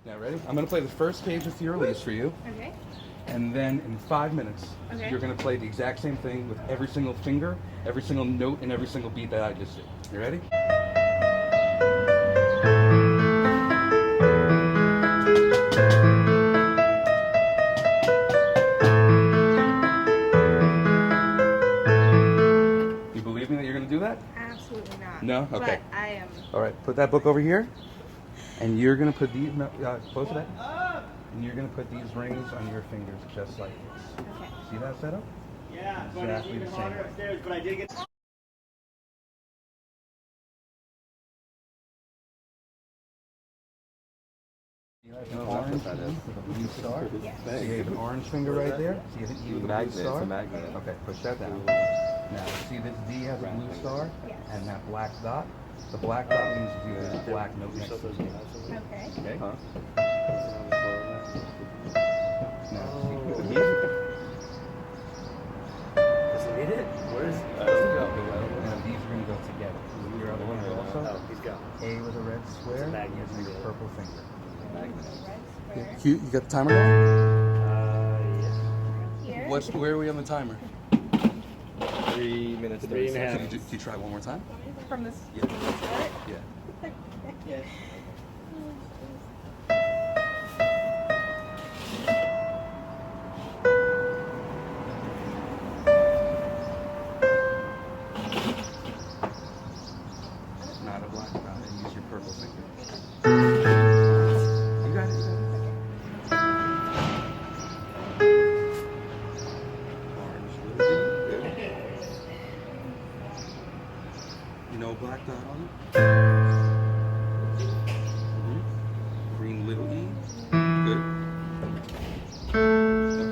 Now ready? I'm gonna play the first page with your Elise for you. Okay. And then in 5 minutes, you're gonna play the exact same thing with every single finger, every single note, and every single beat that I just did. You ready? You believe me that you're gonna do that? Absolutely not. No? Okay. But I am. All right, put that book over here, and you're gonna put these, close to that, and you're gonna put these rings on your fingers just like this. Okay. See that setup? Yeah, but Exactly it's even the same harder way. upstairs, but I did get... You have an orange with a blue star. Yes. So you have an orange finger right there. So you have an E with a blue star. It's a magnet. Okay, push that down. Now, see this D has a blue star Yes. and that black dot. The black dot means there's a black note next to it. Okay. Okay? Huh? Now, Doesn't need it? Where's... now these are going to go together. Your other one also. Oh, he's got A with a red square magnet. using a purple finger. Red square. You got the timer going? yeah. Here. Where are we on the timer? 3 minutes, 3 and a half. Can you try one more time? From this. Yeah. From the start. Yeah. Yeah. Not a black dot, and use your purple finger. You got it. Orange little E. Good. You know black dot on it? Green little E. Good. Okay.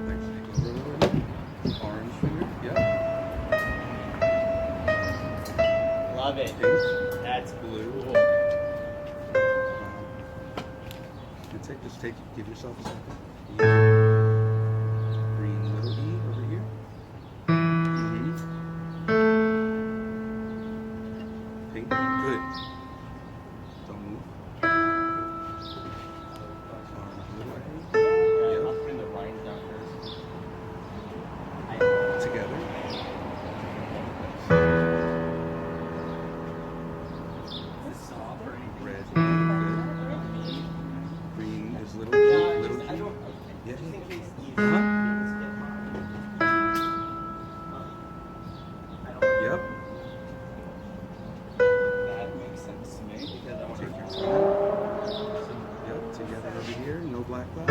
Thanks. Go over here. Orange finger. Yep. Love it. Pink. That's blue. Give yourself a second. E. Green little E over here. Pink. Good. Don't move. Orange little A. Yeah, I'll bring the lines down first. Together. Red. Good. Green is little E. Little I E. don't... Yeah. Just in case you... Uh-huh. Yep. That makes sense to me because I want Take to... your time. Yep. Together over here. No black dot.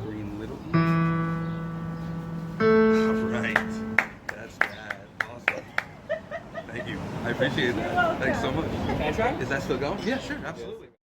Green little E. All right. That's bad. Awesome. Thank you. I appreciate that. Thanks so much. Can I try? Is that still going? Yeah, sure. Absolutely.